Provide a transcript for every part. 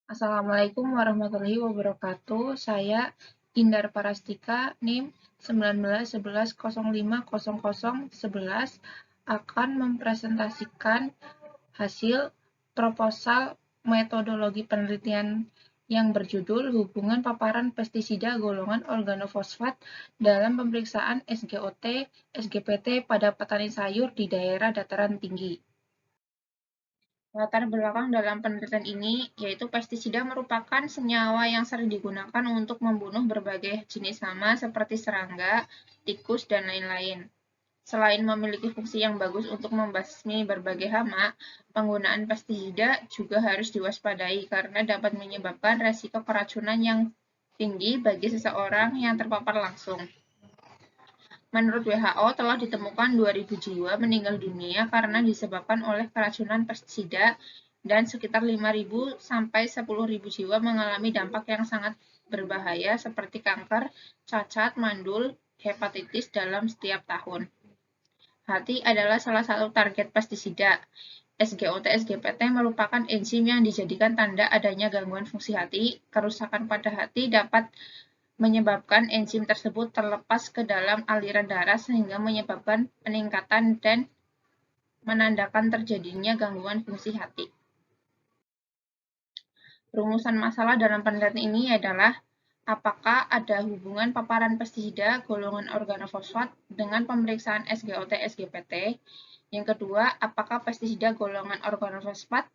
Assalamualaikum warahmatullahi wabarakatuh. Saya Indar Parastika, NIM 1911050011 akan mempresentasikan hasil proposal metodologi penelitian yang berjudul Hubungan Paparan Pestisida Golongan Organofosfat dalam Pemeriksaan SGOT, SGPT pada petani sayur di daerah dataran tinggi. Latar belakang dalam penelitian ini yaitu pestisida merupakan senyawa yang sering digunakan untuk membunuh berbagai jenis hama seperti serangga, tikus, dan lain-lain. Selain memiliki fungsi yang bagus untuk membasmi berbagai hama, penggunaan pestisida juga harus diwaspadai karena dapat menyebabkan resiko keracunan yang tinggi bagi seseorang yang terpapar langsung. Menurut WHO, telah ditemukan 2.000 jiwa meninggal dunia karena disebabkan oleh keracunan pestisida dan sekitar 5.000 sampai 10.000 jiwa mengalami dampak yang sangat berbahaya seperti kanker, cacat, mandul, hepatitis dalam setiap tahun. Hati adalah salah satu target pestisida. SGOT-SGPT merupakan enzim yang dijadikan tanda adanya gangguan fungsi hati. Kerusakan pada hati dapat menyebabkan enzim tersebut terlepas ke dalam aliran darah sehingga menyebabkan peningkatan dan menandakan terjadinya gangguan fungsi hati. Rumusan masalah dalam penelitian ini adalah apakah ada hubungan paparan pestisida golongan organofosfat dengan pemeriksaan SGOT-SGPT? Yang kedua, apakah pestisida golongan organofosfat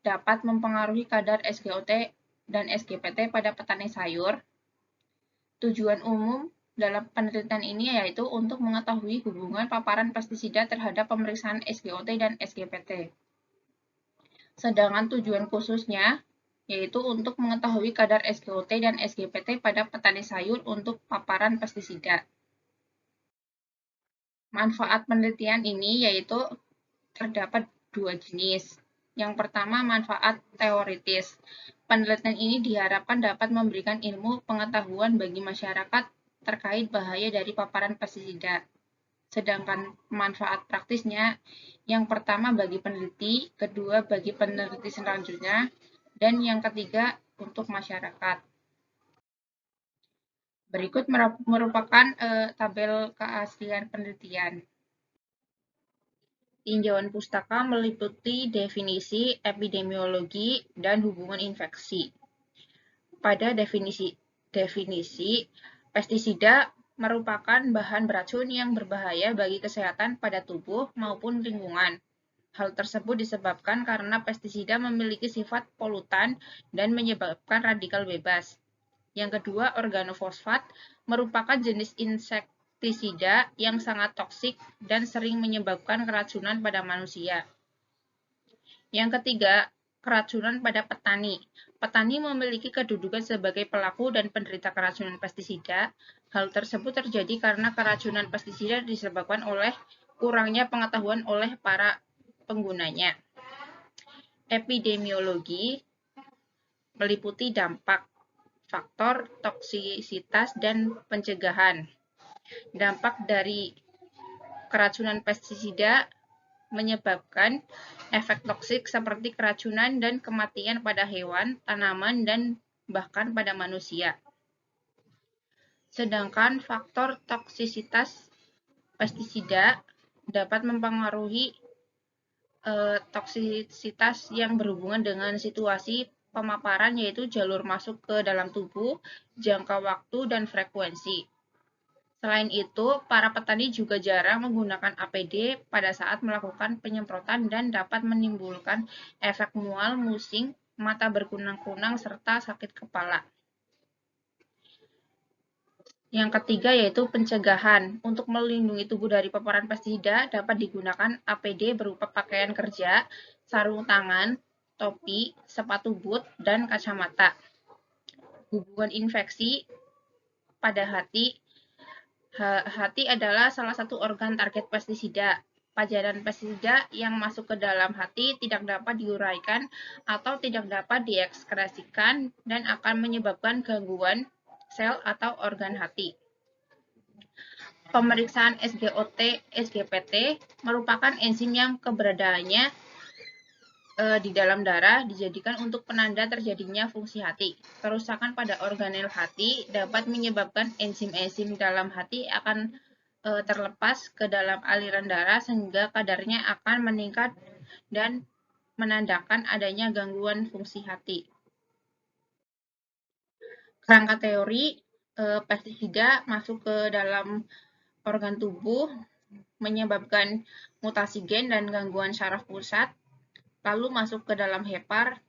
dapat mempengaruhi kadar SGOT dan SGPT pada petani sayur? Tujuan umum dalam penelitian ini yaitu untuk mengetahui hubungan paparan pestisida terhadap pemeriksaan SGOT dan SGPT. Sedangkan tujuan khususnya yaitu untuk mengetahui kadar SGOT dan SGPT pada petani sayur untuk paparan pestisida. Manfaat penelitian ini yaitu terdapat dua jenis. Yang pertama, manfaat teoritis. Penelitian ini diharapkan dapat memberikan ilmu pengetahuan bagi masyarakat terkait bahaya dari paparan pestisida. Sedangkan manfaat praktisnya, yang pertama bagi peneliti, kedua bagi peneliti selanjutnya, dan yang ketiga untuk masyarakat. Berikut merupakan tabel keaslian penelitian. Tinjauan pustaka meliputi definisi, epidemiologi, dan hubungan infeksi. Pada definisi, pestisida merupakan bahan beracun yang berbahaya bagi kesehatan pada tubuh maupun lingkungan. Hal tersebut disebabkan karena pestisida memiliki sifat polutan dan menyebabkan radikal bebas. Yang kedua, organofosfat merupakan jenis insektisida yang sangat toksik dan sering menyebabkan keracunan pada manusia. Yang ketiga, keracunan pada petani. Petani memiliki kedudukan sebagai pelaku dan penderita keracunan pestisida. Hal tersebut terjadi karena keracunan pestisida disebabkan oleh kurangnya pengetahuan oleh para penggunanya. Epidemiologi meliputi dampak, faktor toksisitas, dan pencegahan. Dampak dari keracunan pestisida menyebabkan efek toksik seperti keracunan dan kematian pada hewan, tanaman, dan bahkan pada manusia. Sedangkan faktor toksisitas pestisida dapat mempengaruhi toksisitas yang berhubungan dengan situasi pemaparan yaitu jalur masuk ke dalam tubuh, jangka waktu, dan frekuensi. Selain itu, para petani juga jarang menggunakan APD pada saat melakukan penyemprotan dan dapat menimbulkan efek mual, musing, mata berkunang-kunang, serta sakit kepala. Yang ketiga yaitu pencegahan. Untuk melindungi tubuh dari paparan pestisida dapat digunakan APD berupa pakaian kerja, sarung tangan, topi, sepatu boot, dan kacamata. Hubungan infeksi pada hati. Hati adalah salah satu organ target pestisida. Pajaran pestisida yang masuk ke dalam hati tidak dapat diuraikan atau tidak dapat diekskresikan dan akan menyebabkan gangguan sel atau organ hati. Pemeriksaan SGOT, SGPT merupakan enzim yang keberadaannya di dalam darah dijadikan untuk penanda terjadinya fungsi hati. Kerusakan pada organel hati dapat menyebabkan enzim-enzim dalam hati akan terlepas ke dalam aliran darah sehingga kadarnya akan meningkat dan menandakan adanya gangguan fungsi hati. Kerangka teori, pestisida masuk ke dalam organ tubuh, menyebabkan mutasi gen dan gangguan syaraf pusat, lalu masuk ke dalam hepar,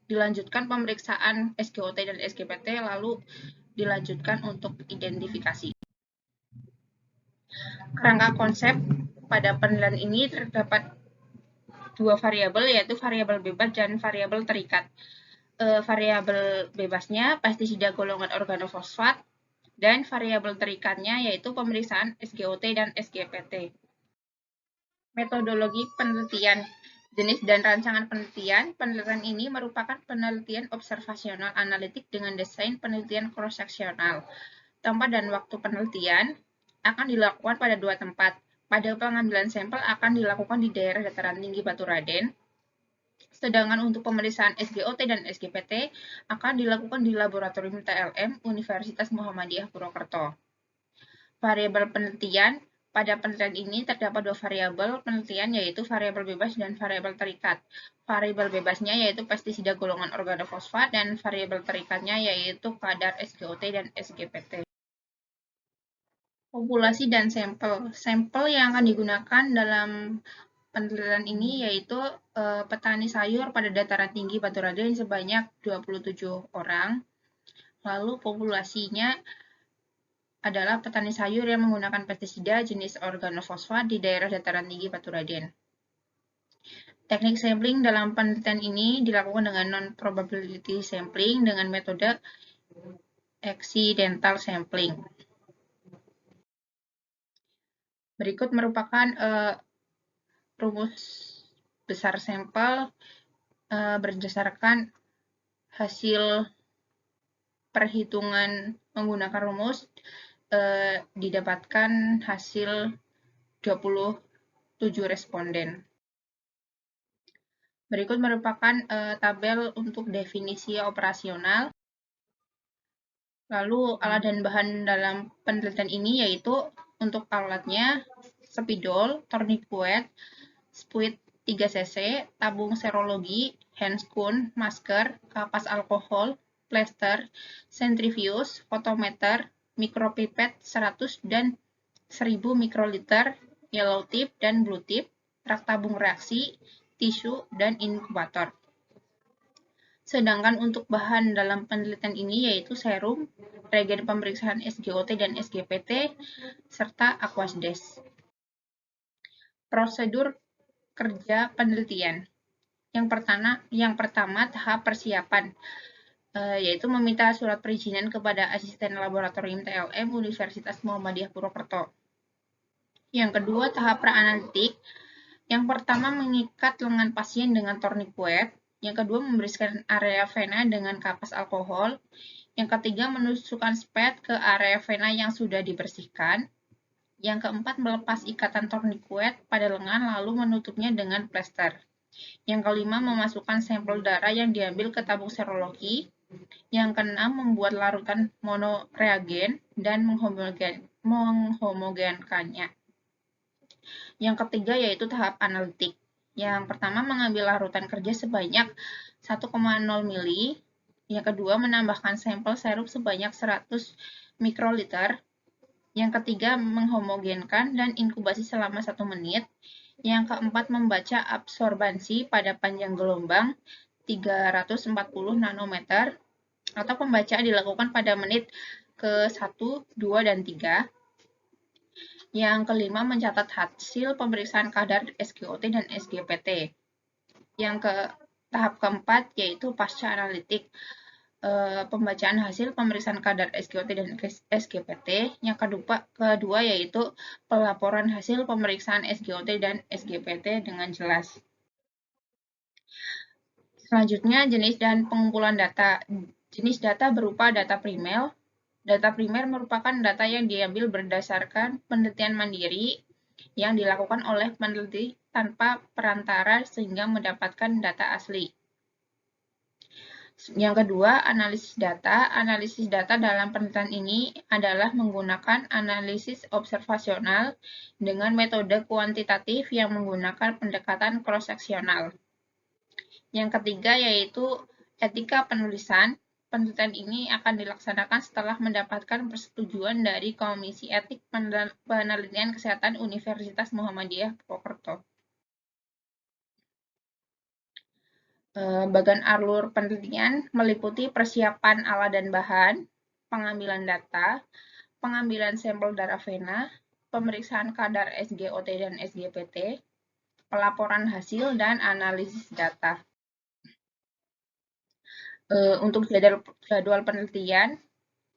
dilanjutkan pemeriksaan SGOT dan SGPT, lalu dilanjutkan untuk identifikasi. Kerangka konsep pada penilaian ini terdapat dua variabel, yaitu variabel bebas dan variabel terikat. Variabel bebasnya pestisida golongan organofosfat, dan variabel terikatnya yaitu pemeriksaan SGOT dan SGPT. Metodologi penelitian. Jenis dan rancangan penelitian. Penelitian ini merupakan penelitian observasional analitik dengan desain penelitian cross-seksional. Tempat dan waktu penelitian akan dilakukan pada dua tempat. Pada pengambilan sampel akan dilakukan di daerah dataran tinggi Baturaden, sedangkan untuk pemeriksaan SGOT dan SGPT akan dilakukan di Laboratorium TLM Universitas Muhammadiyah Purwokerto. Variabel penelitian. Pada penelitian ini terdapat dua variabel penelitian, yaitu variabel bebas dan variabel terikat. Variabel bebasnya yaitu pestisida golongan organofosfat, dan variabel terikatnya yaitu kadar SGOT dan SGPT. Populasi dan sampel. Sampel yang akan digunakan dalam penelitian ini yaitu petani sayur pada dataran tinggi Baturaden sebanyak 27 orang. Lalu populasinya adalah petani sayur yang menggunakan pestisida jenis organofosfat di daerah dataran tinggi Baturaden. Teknik sampling dalam penelitian ini dilakukan dengan non-probability sampling dengan metode accidental sampling. Berikut merupakan rumus besar sampel berdasarkan hasil perhitungan menggunakan rumus didapatkan hasil 27 responden. Berikut merupakan tabel untuk definisi operasional. Lalu alat dan bahan dalam penelitian ini yaitu untuk alatnya spidol, tourniquet, spuit 3 cc, tabung serologi, handscoon, masker, kapas alkohol, plester, centrifuge, fotometer, mikropipet 100 dan 1000 mikroliter, yellow tip dan blue tip, rak tabung reaksi, tisu, dan inkubator. Sedangkan untuk bahan dalam penelitian ini yaitu serum, reagen pemeriksaan SGOT dan SGPT, serta aquasdes. Prosedur kerja penelitian. Yang pertama tahap persiapan, yaitu meminta surat perizinan kepada asisten laboratorium TLM Universitas Muhammadiyah Purwokerto. Yang kedua, tahap praanalitik. Yang pertama, mengikat lengan pasien dengan tourniquet. Yang kedua, membersihkan area vena dengan kapas alkohol. Yang ketiga, menusukkan spet ke area vena yang sudah dibersihkan. Yang keempat, melepas ikatan tourniquet pada lengan lalu menutupnya dengan plester. Yang kelima, memasukkan sampel darah yang diambil ke tabung serologi. Yang keenam, membuat larutan monoreagen dan menghomogenkannya. Yang ketiga yaitu tahap analitik. Yang pertama, mengambil larutan kerja sebanyak 1,0 mili. Yang kedua, menambahkan sampel serum sebanyak 100 mikroliter. Yang ketiga, menghomogenkan dan inkubasi selama 1 menit. Yang keempat, membaca absorbansi pada panjang gelombang 340 nanometer, atau pembacaan dilakukan pada menit ke-1, 2, dan 3. Yang kelima, mencatat hasil pemeriksaan kadar SGOT dan SGPT. Tahap keempat yaitu pasca analitik, pembacaan hasil pemeriksaan kadar SGOT dan SGPT. Yang kedua yaitu pelaporan hasil pemeriksaan SGOT dan SGPT dengan jelas. Selanjutnya, jenis dan pengumpulan data. Jenis data berupa data primer. Data primer merupakan data yang diambil berdasarkan penelitian mandiri yang dilakukan oleh peneliti tanpa perantara sehingga mendapatkan data asli. Yang kedua, analisis data. Analisis data dalam penelitian ini adalah menggunakan analisis observasional dengan metode kuantitatif yang menggunakan pendekatan cross-seksional. Yang ketiga yaitu etika penulisan. Penelitian ini akan dilaksanakan setelah mendapatkan persetujuan dari Komisi Etik Penelitian Kesehatan Universitas Muhammadiyah Purwokerto. Bagian alur penelitian meliputi persiapan alat dan bahan, pengambilan data, pengambilan sampel darah vena, pemeriksaan kadar SGOT dan SGPT, pelaporan hasil, dan analisis data. Untuk jadwal penelitian,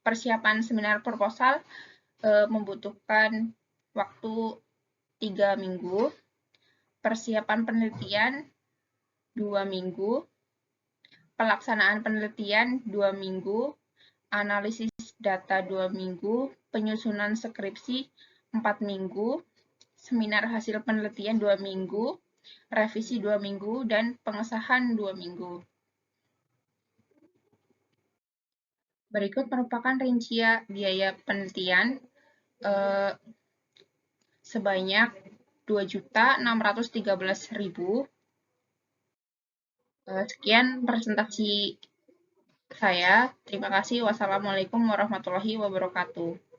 persiapan seminar proposal membutuhkan waktu 3 minggu, persiapan penelitian 2 minggu, pelaksanaan penelitian 2 minggu, analisis data 2 minggu, penyusunan skripsi 4 minggu, seminar hasil penelitian 2 minggu, revisi 2 minggu, dan pengesahan 2 minggu. Berikut merupakan rincian biaya penelitian sebanyak 2.613.000. Sekian presentasi saya. Terima kasih. Wassalamualaikum warahmatullahi wabarakatuh.